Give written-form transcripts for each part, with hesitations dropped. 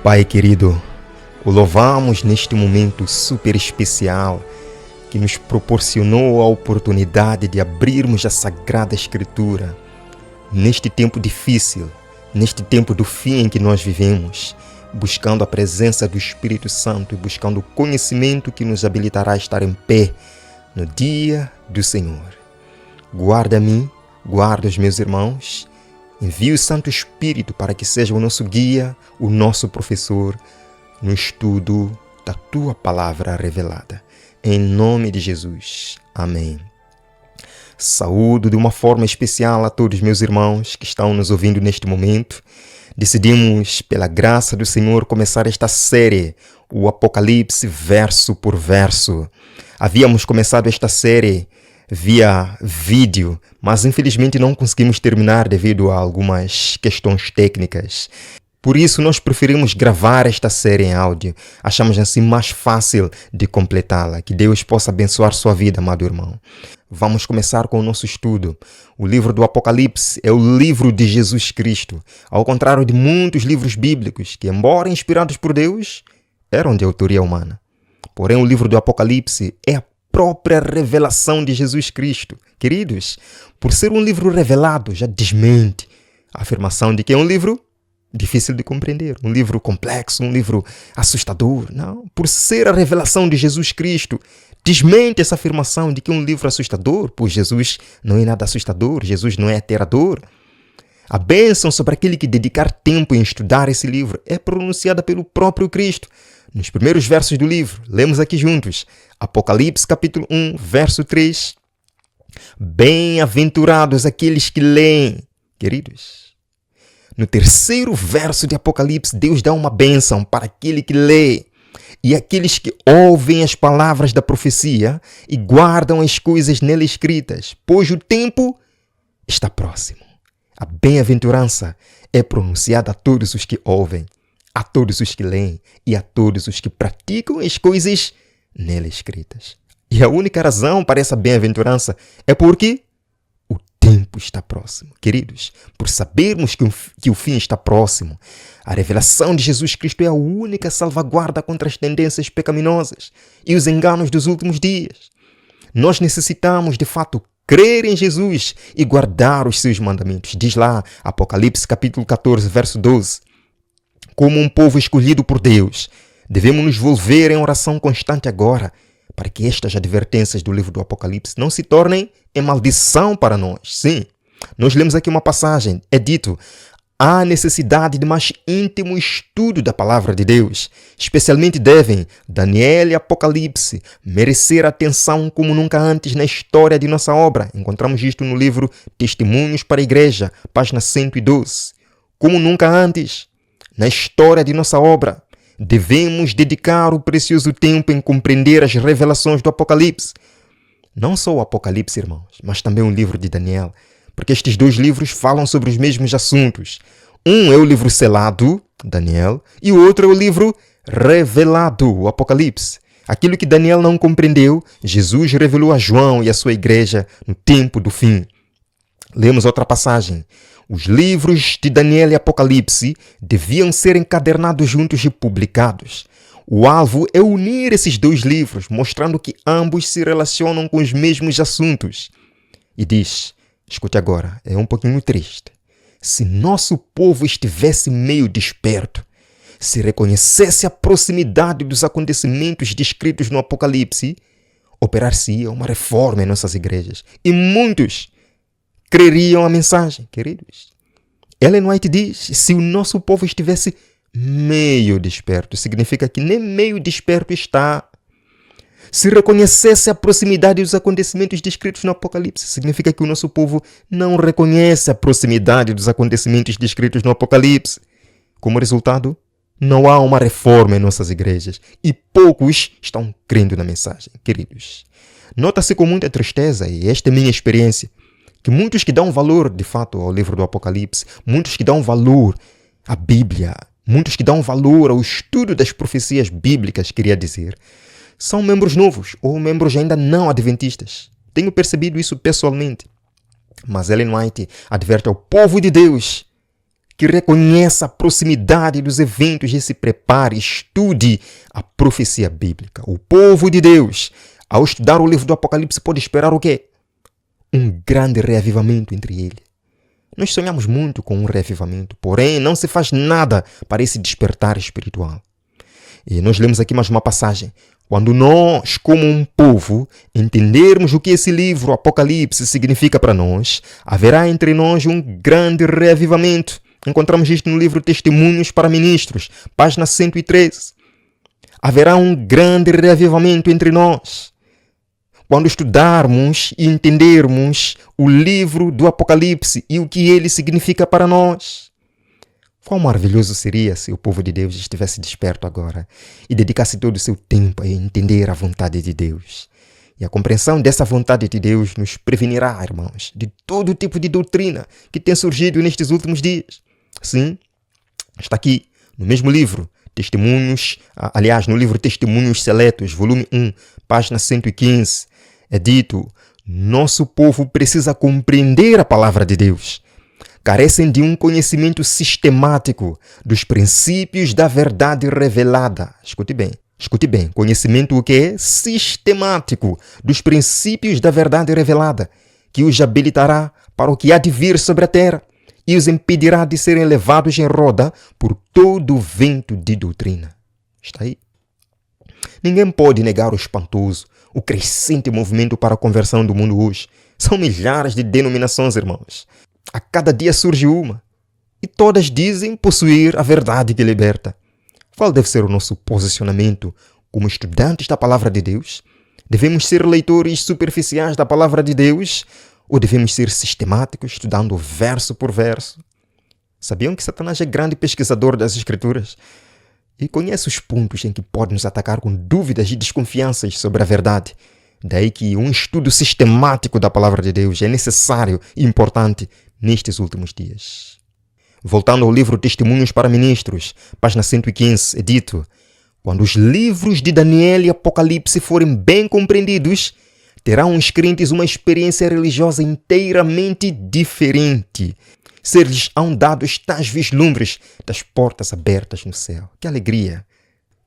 Pai querido, o louvamos neste momento super especial que nos proporcionou a oportunidade de abrirmos a Sagrada Escritura. Neste tempo difícil, neste tempo do fim em que nós vivemos, buscando a presença do Espírito Santo e buscando o conhecimento que nos habilitará a estar em pé no dia do Senhor. Guarda-me, guarda os meus irmãos, envie o Santo Espírito para que seja o nosso guia, o nosso professor, no estudo da Tua Palavra revelada. Em nome de Jesus. Amém. Saúdo de uma forma especial a todos meus irmãos que estão nos ouvindo neste momento. Decidimos, pela graça do Senhor, começar esta série, o Apocalipse verso por verso. Havíamos começado esta série via vídeo, mas infelizmente não conseguimos terminar devido a algumas questões técnicas. Por isso nós preferimos gravar esta série em áudio. Achamos assim mais fácil de completá-la. Que Deus possa abençoar sua vida, amado irmão. Vamos começar com o nosso estudo. O livro do Apocalipse é o livro de Jesus Cristo. Ao contrário de muitos livros bíblicos que, embora inspirados por Deus, eram de autoria humana. Porém, o livro do Apocalipse é a própria revelação de Jesus Cristo. Queridos, por ser um livro revelado, já desmente a afirmação de que é um livro difícil de compreender, um livro complexo, um livro assustador. Não, por ser a revelação de Jesus Cristo, desmente essa afirmação de que é um livro assustador, pois Jesus não é nada assustador, Jesus não é aterrador. A bênção sobre aquele que dedicar tempo em estudar esse livro é pronunciada pelo próprio Cristo. Nos primeiros versos do livro, lemos aqui juntos, Apocalipse capítulo 1, verso 3. Bem-aventurados aqueles que leem. Queridos, no terceiro verso de Apocalipse, Deus dá uma bênção para aquele que lê e aqueles que ouvem as palavras da profecia e guardam as coisas nela escritas, pois o tempo está próximo. A bem-aventurança é pronunciada a todos os que ouvem, a todos os que leem e a todos os que praticam as coisas nela escritas. E a única razão para essa bem-aventurança é porque o tempo está próximo. Queridos, por sabermos que o fim está próximo, a revelação de Jesus Cristo é a única salvaguarda contra as tendências pecaminosas e os enganos dos últimos dias. Nós necessitamos, de fato, crer em Jesus e guardar os seus mandamentos. Diz lá, Apocalipse capítulo 14, verso 12. Como um povo escolhido por Deus, devemos nos volver em oração constante agora, para que estas advertências do livro do Apocalipse não se tornem em maldição para nós. Sim, nós lemos aqui uma passagem, é dito, há necessidade de mais íntimo estudo da palavra de Deus. Especialmente devem Daniel e Apocalipse merecer atenção como nunca antes na história de nossa obra. Encontramos isto no livro Testemunhos para a Igreja, página 112. Como nunca antes, na história de nossa obra, devemos dedicar o precioso tempo em compreender as revelações do Apocalipse. Não só o Apocalipse, irmãos, mas também o livro de Daniel, porque estes dois livros falam sobre os mesmos assuntos. Um é o livro selado, Daniel, e o outro é o livro revelado, o Apocalipse. Aquilo que Daniel não compreendeu, Jesus revelou a João e a sua igreja no tempo do fim. Lemos outra passagem. Os livros de Daniel e Apocalipse deviam ser encadernados juntos e publicados. O alvo é unir esses dois livros, mostrando que ambos se relacionam com os mesmos assuntos. E diz, escute agora, é um pouquinho triste. Se nosso povo estivesse meio desperto, se reconhecesse a proximidade dos acontecimentos descritos no Apocalipse, operar-se-ia uma reforma em nossas igrejas. E muitos creriam a mensagem, queridos. Ellen White diz, se o nosso povo estivesse meio desperto, significa que nem meio desperto está. Se reconhecesse a proximidade dos acontecimentos descritos no Apocalipse, significa que o nosso povo não reconhece a proximidade dos acontecimentos descritos no Apocalipse. Como resultado, não há uma reforma em nossas igrejas e poucos estão crendo na mensagem, queridos. Nota-se com muita tristeza, e esta é minha experiência, que muitos que dão valor, de fato, ao livro do Apocalipse, muitos que dão valor à Bíblia, muitos que dão valor ao estudo das profecias bíblicas, queria dizer, são membros novos ou membros ainda não adventistas. Tenho percebido isso pessoalmente. Mas Ellen White adverte ao povo de Deus que reconheça a proximidade dos eventos e se prepare, estude a profecia bíblica. O povo de Deus, ao estudar o livro do Apocalipse, pode esperar o quê? Um grande reavivamento entre ele. Nós sonhamos muito com um reavivamento, porém não se faz nada para esse despertar espiritual. E nós lemos aqui mais uma passagem. Quando nós, como um povo, entendermos o que esse livro, Apocalipse, significa para nós, haverá entre nós um grande reavivamento. Encontramos isto no livro Testemunhos para Ministros, página 113. Haverá um grande reavivamento entre nós. Quando estudarmos e entendermos o livro do Apocalipse e o que ele significa para nós. Quão maravilhoso seria se o povo de Deus estivesse desperto agora e dedicasse todo o seu tempo a entender a vontade de Deus. E a compreensão dessa vontade de Deus nos prevenirá, irmãos, de todo tipo de doutrina que tem surgido nestes últimos dias. Sim, está aqui no mesmo livro, no livro Testemunhos Seletos, volume 1, página 115, é dito: nosso povo precisa compreender a palavra de Deus. Carecem de um conhecimento sistemático dos princípios da verdade revelada. Escute bem. Conhecimento o que é? Sistemático dos princípios da verdade revelada, que os habilitará para o que há de vir sobre a terra e os impedirá de serem levados em roda por todo o vento de doutrina. Está aí. Ninguém pode negar o espantoso, o crescente movimento para a conversão do mundo hoje. São milhares de denominações, irmãos. A cada dia surge uma, e todas dizem possuir a verdade que liberta. Qual deve ser o nosso posicionamento como estudantes da palavra de Deus? Devemos ser leitores superficiais da palavra de Deus ou devemos ser sistemáticos, estudando verso por verso? Sabiam que Satanás é grande pesquisador das Escrituras e conhece os pontos em que pode nos atacar com dúvidas e desconfianças sobre a verdade? Daí que um estudo sistemático da palavra de Deus é necessário e importante nestes últimos dias. Voltando ao livro Testemunhos para Ministros, página 115, é dito: quando os livros de Daniel e Apocalipse forem bem compreendidos, terão os crentes uma experiência religiosa inteiramente diferente. Ser-lhes-ão dados tais vislumbres das portas abertas no céu. Que alegria!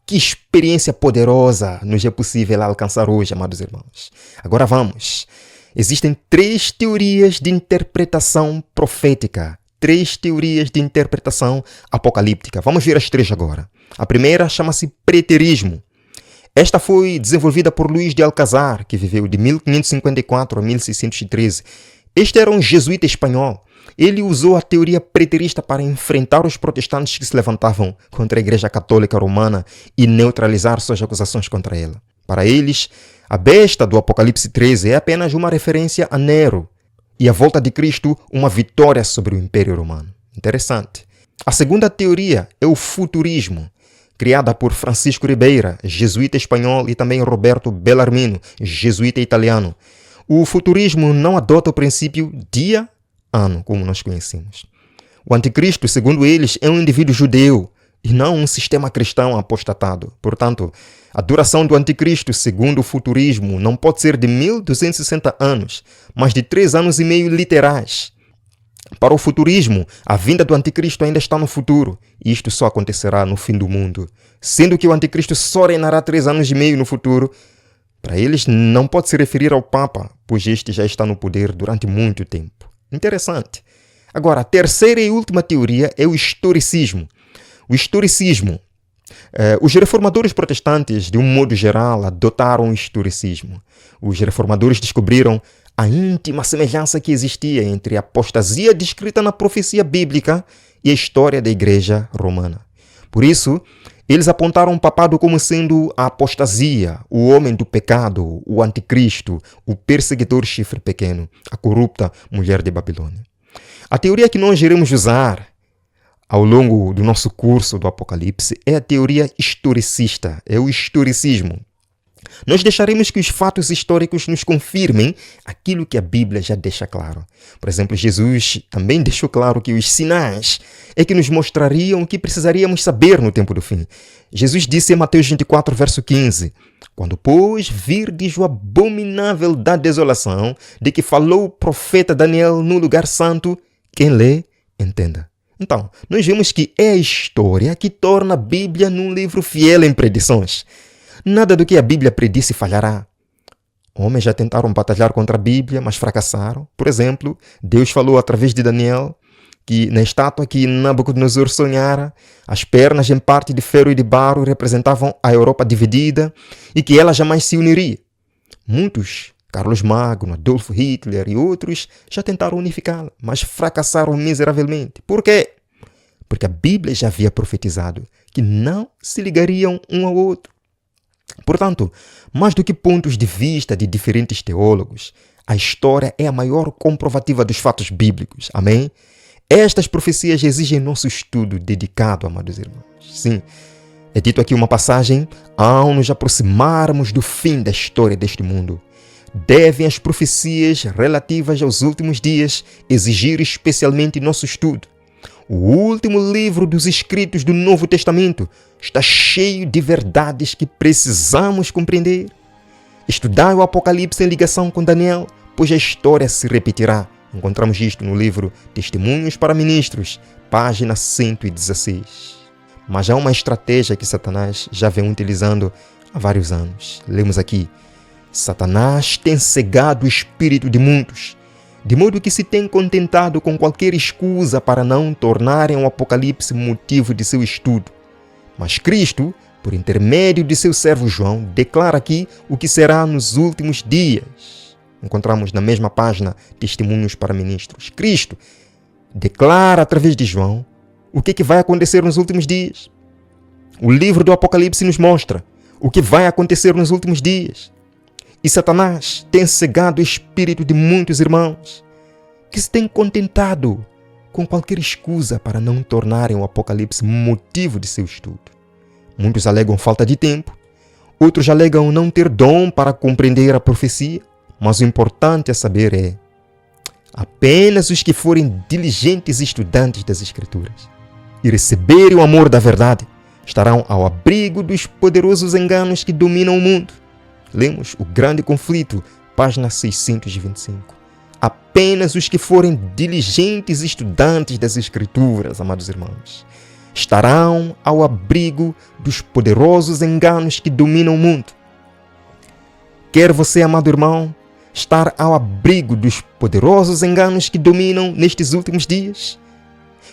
Que experiência poderosa nos é possível alcançar hoje, amados irmãos. Agora vamos. Existem 3 teorias de interpretação profética. 3 teorias de interpretação apocalíptica. Vamos ver as 3 agora. A primeira chama-se preterismo. Esta foi desenvolvida por Luís de Alcazar, que viveu de 1554 a 1613. Este era um jesuíta espanhol. Ele usou a teoria preterista para enfrentar os protestantes que se levantavam contra a Igreja Católica Romana e neutralizar suas acusações contra ela. Para eles, a besta do Apocalipse 13 é apenas uma referência a Nero e a volta de Cristo uma vitória sobre o Império Romano. Interessante. A segunda teoria é o futurismo, criada por Francisco Ribeira, jesuíta espanhol, e também Roberto Bellarmino, jesuíta italiano. O futurismo não adota o princípio dia-ano, como nós conhecemos. O anticristo, segundo eles, é um indivíduo judeu e não um sistema cristão apostatado. Portanto, a duração do anticristo, segundo o futurismo, não pode ser de 1260 anos, mas de 3 anos e meio literais. Para o futurismo, a vinda do anticristo ainda está no futuro, e isto só acontecerá no fim do mundo. Sendo que o anticristo só reinará 3 anos e meio no futuro, para eles não pode se referir ao Papa, pois este já está no poder durante muito tempo. Interessante. Agora, a terceira e última teoria é o historicismo. O historicismo. Os reformadores protestantes, de um modo geral, adotaram o historicismo. Os reformadores descobriram a íntima semelhança que existia entre a apostasia descrita na profecia bíblica e a história da Igreja Romana. Por isso, eles apontaram o papado como sendo a apostasia, o homem do pecado, o anticristo, o perseguidor chifre pequeno, a corrupta mulher de Babilônia. A teoria que nós iremos usar ao longo do nosso curso do Apocalipse é a teoria historicista, é o historicismo. Nós deixaremos que os fatos históricos nos confirmem aquilo que a Bíblia já deixa claro. Por exemplo, Jesus também deixou claro que os sinais é que nos mostrariam o que precisaríamos saber no tempo do fim. Jesus disse em Mateus 24, verso 15: quando, pois, virdes o abominável da desolação, de que falou o profeta Daniel no lugar santo, quem lê, entenda. Então, nós vemos que é a história que torna a Bíblia num livro fiel em predições. Nada do que a Bíblia predisse falhará. Homens já tentaram batalhar contra a Bíblia, mas fracassaram. Por exemplo, Deus falou através de Daniel que na estátua que Nabucodonosor sonhara, as pernas em parte de ferro e de barro representavam a Europa dividida e que ela jamais se uniria. Muitos, Carlos Magno, Adolf Hitler e outros, já tentaram unificá-la, mas fracassaram miseravelmente. Por quê? Porque a Bíblia já havia profetizado que não se ligariam um ao outro. Portanto, mais do que pontos de vista de diferentes teólogos, a história é a maior comprovativa dos fatos bíblicos. Amém? Estas profecias exigem nosso estudo dedicado, amados irmãos. Sim, é dito aqui uma passagem: ao nos aproximarmos do fim da história deste mundo, devem as profecias relativas aos últimos dias exigir especialmente nosso estudo. O último livro dos escritos do Novo Testamento está cheio de verdades que precisamos compreender. Estudai o Apocalipse em ligação com Daniel, pois a história se repetirá. Encontramos isto no livro Testemunhos para Ministros, página 116. Mas há uma estratégia que Satanás já vem utilizando há vários anos. Lemos aqui: Satanás tem cegado o espírito de muitos, de modo que se tem contentado com qualquer escusa para não tornarem o Apocalipse motivo de seu estudo. Mas Cristo, por intermédio de seu servo João, declara aqui o que será nos últimos dias. Encontramos na mesma página Testemunhos para Ministros. Cristo declara através de João o que vai acontecer nos últimos dias. O livro do Apocalipse nos mostra o que vai acontecer nos últimos dias. E Satanás tem cegado o espírito de muitos irmãos que se têm contentado com qualquer escusa para não tornarem o Apocalipse motivo de seu estudo. Muitos alegam falta de tempo, outros alegam não ter dom para compreender a profecia, mas o importante a saber é: apenas os que forem diligentes estudantes das Escrituras e receberem o amor da verdade estarão ao abrigo dos poderosos enganos que dominam o mundo. Lemos O Grande Conflito, página 625. Apenas os que forem diligentes estudantes das Escrituras, amados irmãos, estarão ao abrigo dos poderosos enganos que dominam o mundo. Quer você, amado irmão, estar ao abrigo dos poderosos enganos que dominam nestes últimos dias?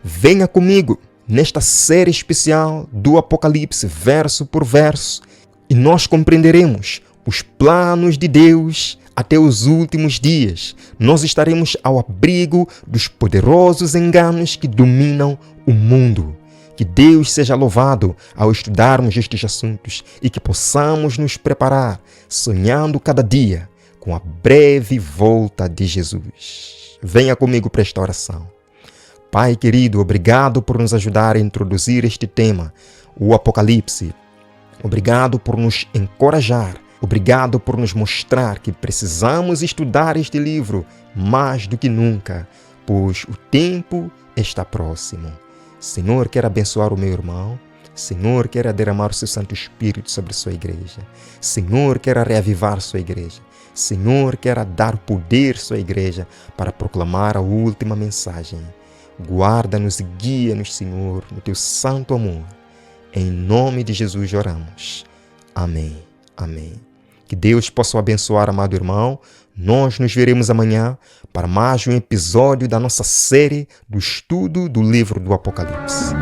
Venha comigo nesta série especial do Apocalipse, verso por verso, e nós compreenderemos os planos de Deus até os últimos dias. Nós estaremos ao abrigo dos poderosos enganos que dominam o mundo. Que Deus seja louvado ao estudarmos estes assuntos e que possamos nos preparar, sonhando cada dia com a breve volta de Jesus. Venha comigo para esta oração. Pai querido, obrigado por nos ajudar a introduzir este tema, o Apocalipse. Obrigado por nos encorajar. Obrigado por nos mostrar que precisamos estudar este livro mais do que nunca, pois o tempo está próximo. Senhor, quero abençoar o meu irmão. Senhor, quero derramar o seu Santo Espírito sobre sua igreja. Senhor, quero reavivar sua igreja. Senhor, quero dar poder à sua igreja para proclamar a última mensagem. Guarda-nos e guia-nos, Senhor, no teu santo amor. Em nome de Jesus oramos. Amém. Amém. Que Deus possa o abençoar, amado irmão. Nós nos veremos amanhã para mais um episódio da nossa série do estudo do livro do Apocalipse.